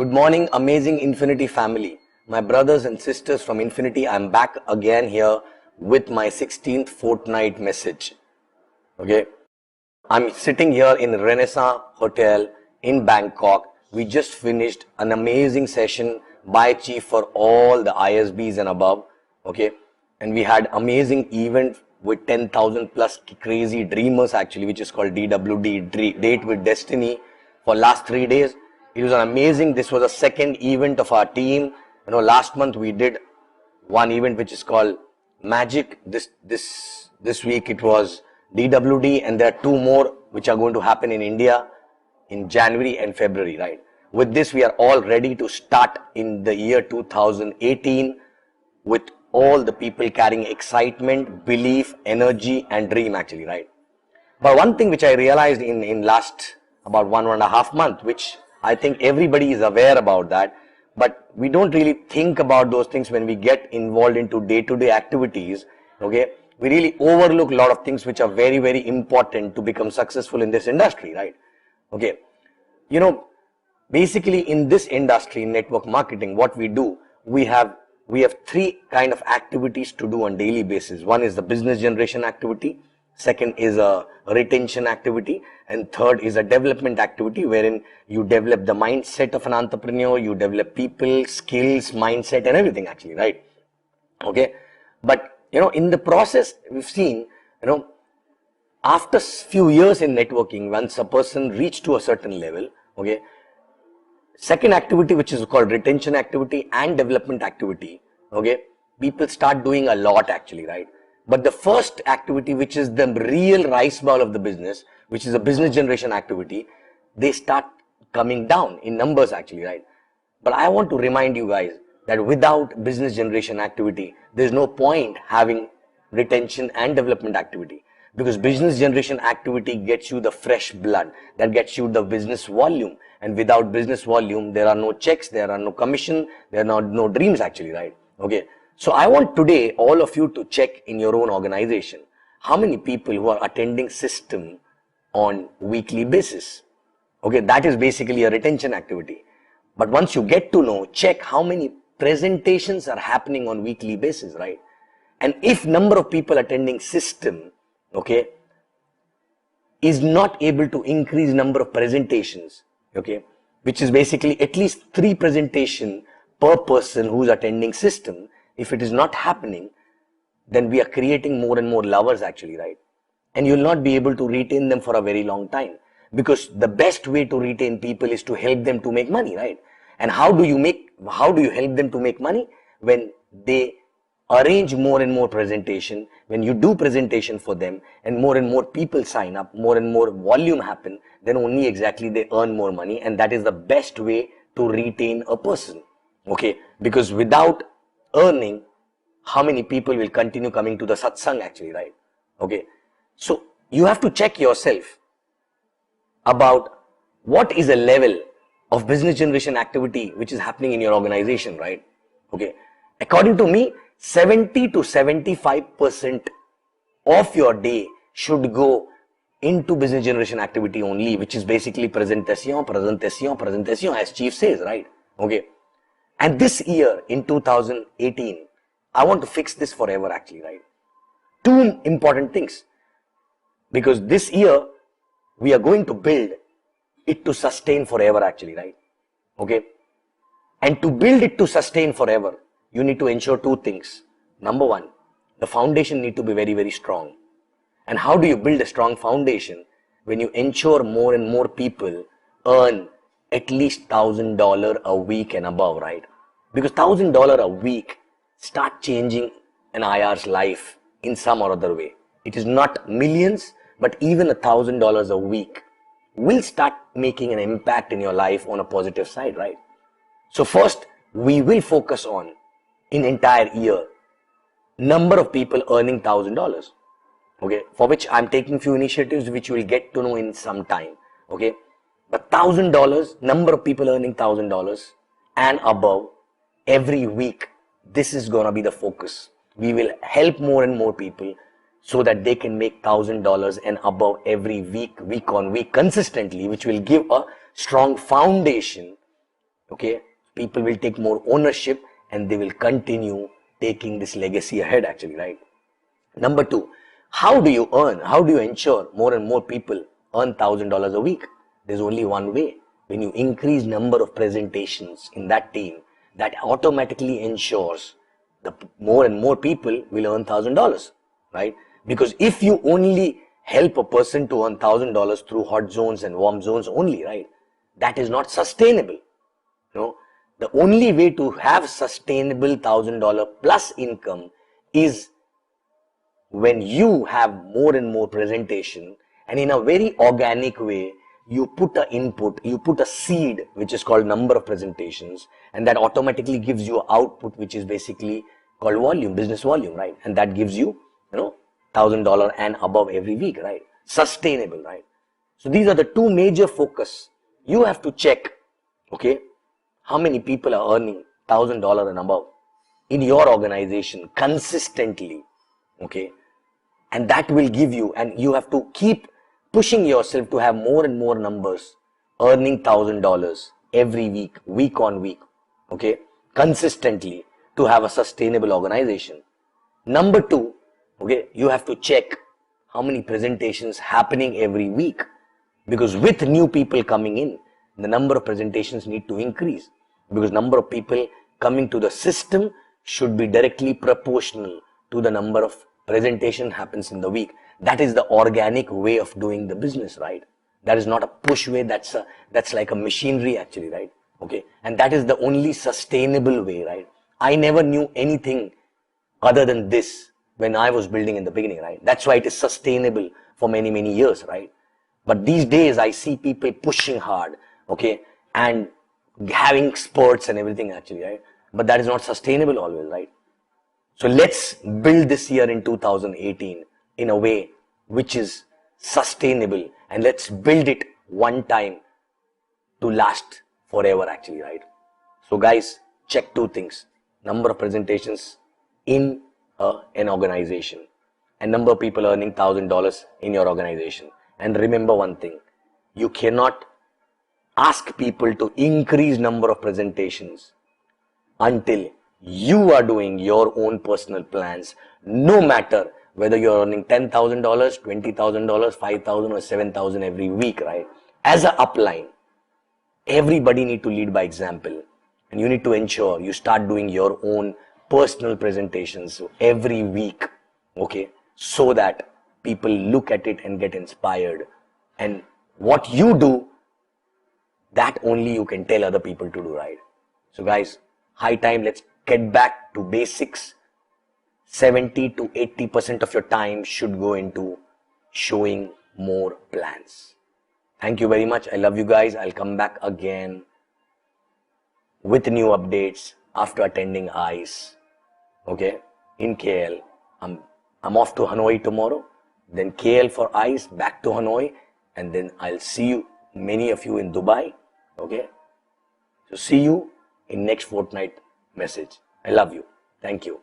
Good morning, amazing Infiniti family. My brothers and sisters from Infiniti, I'm back again here with my 16th fortnight message. Okay. I'm sitting here in Renaissance Hotel in Bangkok. We just finished an amazing session by Chief for all the ISBs and above. Okay. And we had amazing event with 10,000 plus crazy dreamers actually, which is called DWD, Date with Destiny, for last 3 days. It was amazing. This was the second event of our team. Last month we did one event which is called Magic. This week it was DWD, and there are two more which are going to happen in India in January and February, right? With this, we are all ready to start in the year 2018 with all the people carrying excitement, belief, energy, and dream actually, right? But one thing which I realized in last about 1.5 months, which I think everybody is aware about that, but we don't really think about those things when we get involved into day-to-day activities. Okay, we really overlook a lot of things which are very, very important to become successful in this industry, right? Okay, basically in this industry, in network marketing, what we do, we have three kind of activities to do on daily basis. One is the business generation activity, second is a retention activity, and third is a development activity wherein you develop the mindset of an entrepreneur, you develop people, skills, mindset, and everything actually, right? Okay, but in the process, we've seen, after few years in networking, once a person reach to a certain level, okay, second activity, which is called retention activity and development activity, okay, people start doing a lot actually, right? But the first activity, which is the real rice bowl of the business, which is a business generation activity, they start coming down in numbers actually, right? But I want to remind you guys that without business generation activity, there's no point having retention and development activity, because business generation activity gets you the fresh blood, that gets you the business volume, and without business volume, there are no checks, there are no commission, there are no dreams actually, right? Okay. So I want today all of you to check in your own organization how many people who are attending system on weekly basis. Okay, that is basically a retention activity. But once you get to know, check how many presentations are happening on weekly basis, right? And if number of people attending system, okay, is not able to increase number of presentations, okay, which is basically at least 3 presentation per person who's attending system, if it is not happening, then we are creating more and more lovers actually, right? And you'll not be able to retain them for a very long time, because the best way to retain people is to help them to make money, right? And how do you help them to make money? When they arrange more and more presentation, when you do presentation for them and more people sign up, more and more volume happen, then only exactly they earn more money, and that is the best way to retain a person. Okay, because without earning, how many people will continue coming to the satsang actually, right? Okay, so you have to check yourself about what is a level of business generation activity which is happening in your organization, right? Okay, according to me, 70 to 75% of your day should go into business generation activity only, which is basically presentation, as Chief says, right? Okay. And this year in 2018, I want to fix this forever actually, right? 2 important things, because this year we are going to build it to sustain forever actually, right? Okay. And to build it to sustain forever, you need to ensure 2 things. Number 1, the foundation need to be very, very strong. And how do you build a strong foundation? When you ensure more and more people earn at least $1,000 a week and above, right? Because $1,000 a week start changing an IR's life in some or other way. It is not millions, but even $1,000 a week will start making an impact in your life on a positive side, right? So first, we will focus on, in entire year, number of people earning $1,000. Okay, for which I'm taking few initiatives which you will get to know in some time. Okay, but $1,000, number of people earning $1,000 and above every week, this is gonna be the focus. We will help more and more people so that they can make $1,000 and above every week on week consistently, which will give a strong foundation Okay, people will take more ownership and they will continue taking this legacy ahead actually, right? Number two, how do you earn? How do you ensure more and more people earn $1,000 a week? There's only one way. When you increase number of presentations in that team, that automatically ensures the more and more people will earn $1,000, right? Because if you only help a person to earn $1,000 through hot zones and warm zones only, right? That is not sustainable. No, the only way to have sustainable $1,000 plus income is when you have more and more presentation, and in a very organic way you put a input, you put a seed which is called number of presentations, and that automatically gives you output which is basically called volume, business volume, right? And that gives you, $1,000 and above every week, right? Sustainable, right? So these are the two major focus. You have to check, okay, how many people are earning $1,000 and above in your organization consistently, okay? And that will give you, and you have to keep pushing yourself to have more and more numbers earning $1,000 every week, week on week, okay, consistently, to have a sustainable organization. Number two, okay, you have to check how many presentations happening every week, because with new people coming in, the number of presentations need to increase, because number of people coming to the system should be directly proportional to the number of presentation happens in the week. That is the organic way of doing the business, right? That is not a push way. That's like a machinery actually, right? Okay, and that is the only sustainable way, right? I never knew anything other than this when I was building in the beginning, right? That's why it is sustainable for many, many years, right? But these days I see people pushing hard, okay, and having spurts and everything actually, right? But that is not sustainable always, right? So let's build this year in 2018 in a way which is sustainable, and let's build it one time to last forever actually, right? So guys, check two things: number of presentations in an organization and number of people earning $1,000 in your organization. And remember one thing, you cannot ask people to increase number of presentations until you are doing your own personal plans, no matter whether you're earning $10,000, $20,000, $5,000 or $7,000 every week, right? As an upline, everybody need to lead by example, and you need to ensure you start doing your own personal presentations every week, okay? So that people look at it and get inspired, and what you do, that only you can tell other people to do, right? So guys, high time, let's get back to basics. 70 to 80% of your time should go into showing more plans. Thank you very much. I love you guys. I'll come back again with new updates after attending ICE, okay, in KL. I'm off to Hanoi tomorrow, then KL for ICE, back to Hanoi, and then I'll see you, many of you, in Dubai, okay? So see you in next fortnight message. I love you. Thank you.